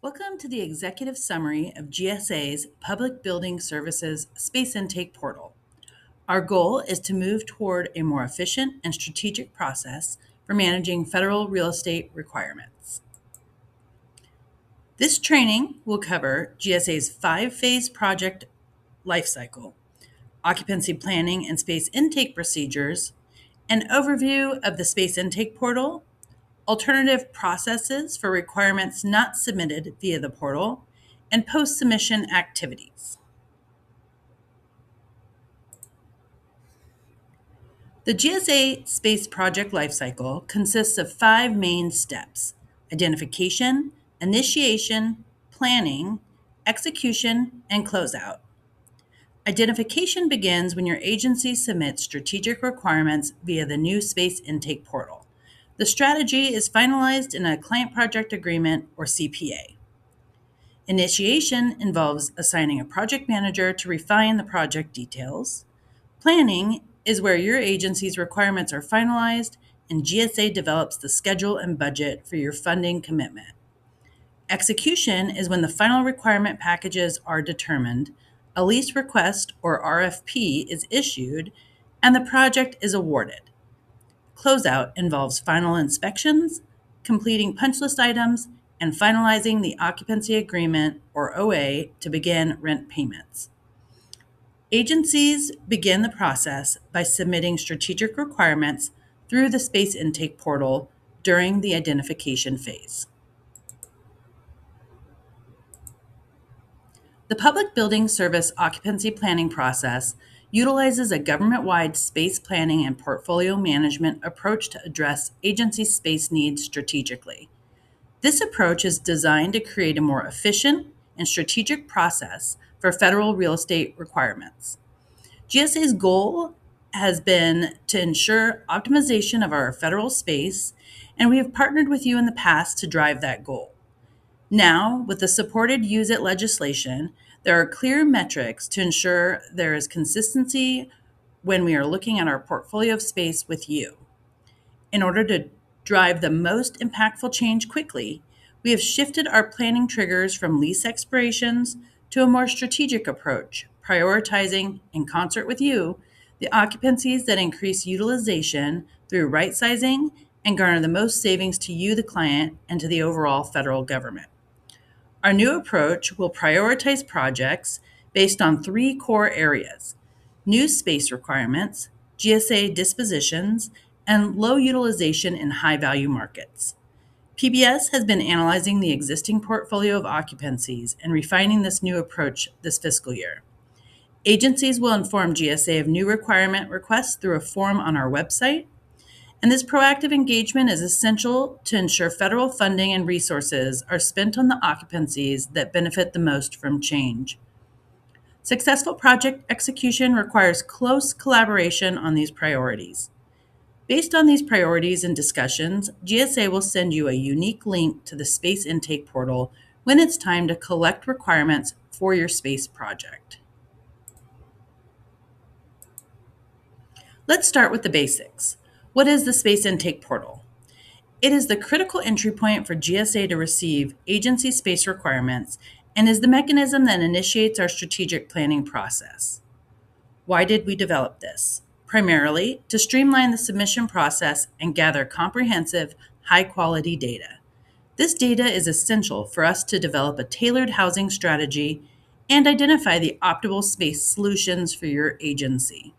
Welcome to the executive summary of GSA's Public Building Services Space Intake Portal. Our goal is to move toward a more efficient and strategic process for managing federal real estate requirements. This training will cover GSA's five-phase project lifecycle, occupancy planning and space intake procedures, an overview of the Space Intake Portal, alternative processes for requirements not submitted via the portal, and post-submission activities. The GSA Space Project Lifecycle consists of five main steps: identification, initiation, planning, execution, and closeout. Identification begins when your agency submits strategic requirements via the new Space Intake Portal. The strategy is finalized in a Client Project Agreement, or CPA. Initiation involves assigning a project manager to refine the project details. Planning is where your agency's requirements are finalized and GSA develops the schedule and budget for your funding commitment. Execution is when the final requirement packages are determined, a lease request or RFP is issued, and the project is awarded. Closeout involves final inspections, completing punch list items, and finalizing the occupancy agreement, or OA, to begin rent payments. Agencies begin the process by submitting strategic requirements through the Space Intake Portal during the identification phase. The Public Building Service Occupancy Planning process utilizes a government-wide space planning and portfolio management approach to address agency space needs strategically. This approach is designed to create a more efficient and strategic process for federal real estate requirements. GSA's goal has been to ensure optimization of our federal space, and we have partnered with you in the past to drive that goal. Now, with the supported Use It legislation, there are clear metrics to ensure there is consistency when we are looking at our portfolio of space with you. In order to drive the most impactful change quickly, we have shifted our planning triggers from lease expirations to a more strategic approach, prioritizing, in concert with you, the occupancies that increase utilization through right sizing and garner the most savings to you, the client, and to the overall federal government. Our new approach will prioritize projects based on three core areas: new space requirements, GSA dispositions, and low utilization in high-value markets. PBS has been analyzing the existing portfolio of occupancies and refining this new approach this fiscal year. Agencies will inform GSA of new requirement requests through a form on our website, and this proactive engagement is essential to ensure federal funding and resources are spent on the occupancies that benefit the most from change. Successful project execution requires close collaboration on these priorities. Based on these priorities and discussions, GSA will send you a unique link to the Space Intake Portal when it's time to collect requirements for your space project. Let's start with the basics. What is the Space Intake Portal? It is the critical entry point for GSA to receive agency space requirements and is the mechanism that initiates our strategic planning process. Why did we develop this? Primarily, to streamline the submission process and gather comprehensive, high-quality data. This data is essential for us to develop a tailored housing strategy and identify the optimal space solutions for your agency.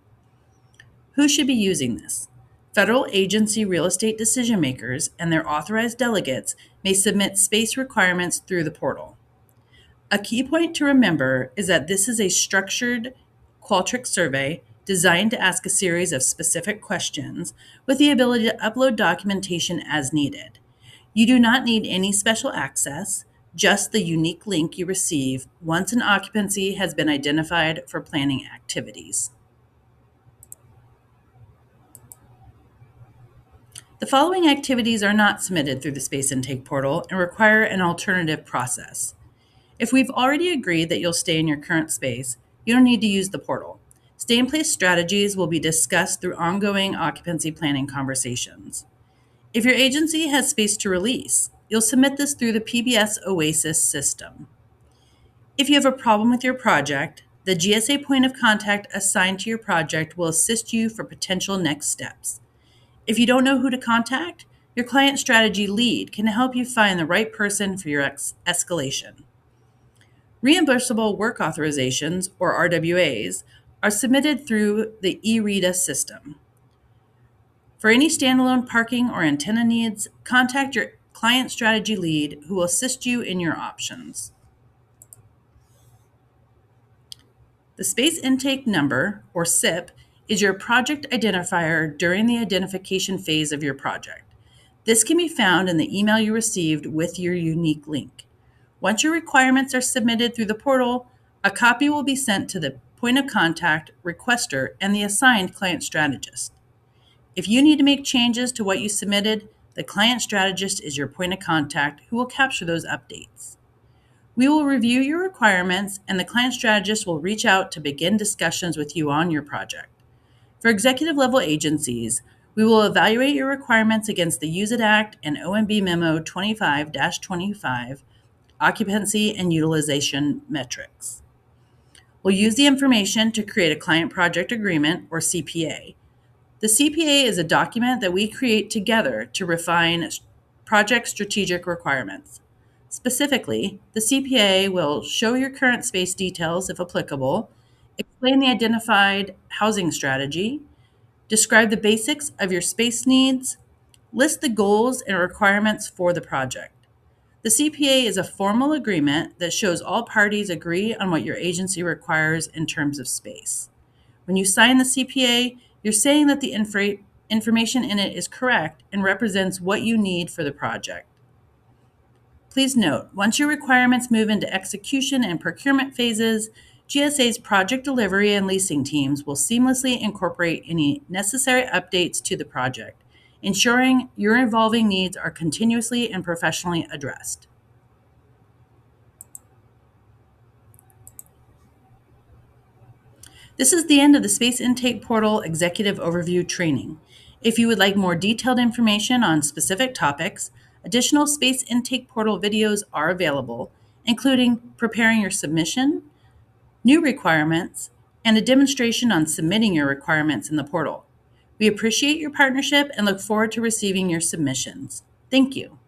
Who should be using this? Federal agency real estate decision makers and their authorized delegates may submit space requirements through the portal. A key point to remember is that this is a structured Qualtrics survey designed to ask a series of specific questions with the ability to upload documentation as needed. You do not need any special access, just the unique link you receive once an occupancy has been identified for planning activities. The following activities are not submitted through the Space Intake Portal and require an alternative process. If we've already agreed that you'll stay in your current space, you don't need to use the portal. Stay-in-place strategies will be discussed through ongoing occupancy planning conversations. If your agency has space to release, You'll submit this through the PBS Oasis system. If you have a problem with your project, the GSA point of contact assigned to your project will assist you for potential next steps. If you don't know who to contact, your client strategy lead can help you find the right person for your escalation. Reimbursable work authorizations, or RWAs, are submitted through the eRETA system. For any standalone parking or antenna needs, contact your client strategy lead who will assist you in your options. The Space Intake Number, or SIP, is your project identifier during the identification phase of your project. This can be found in the email you received with your unique link. Once your requirements are submitted through the portal, a copy will be sent to the point of contact, requester, and the assigned client strategist. If you need to make changes to what you submitted, the client strategist is your point of contact who will capture those updates. We will review your requirements, and the client strategist will reach out to begin discussions with you on your project. For executive level agencies, we will evaluate your requirements against the Use It Act and OMB Memo 25-25 occupancy and utilization metrics. We'll use the information to create a client project agreement, or CPA. The CPA is a document that we create together to refine project strategic requirements. Specifically, the CPA will show your current space details if applicable, explain the identified housing strategy, describe the basics of your space needs, list the goals and requirements for the project. The CPA is a formal agreement that shows all parties agree on what your agency requires in terms of space. When you sign the CPA, you're saying that the information in it is correct and represents what you need for the project. Please note, once your requirements move into execution and procurement phases, GSA's project delivery and leasing teams will seamlessly incorporate any necessary updates to the project, ensuring your evolving needs are continuously and professionally addressed. This is the end of the Space Intake Portal Executive Overview training. If you would like more detailed information on specific topics, additional Space Intake Portal videos are available, including preparing your submission, new requirements, and a demonstration on submitting your requirements in the portal. We appreciate your partnership and look forward to receiving your submissions. Thank you.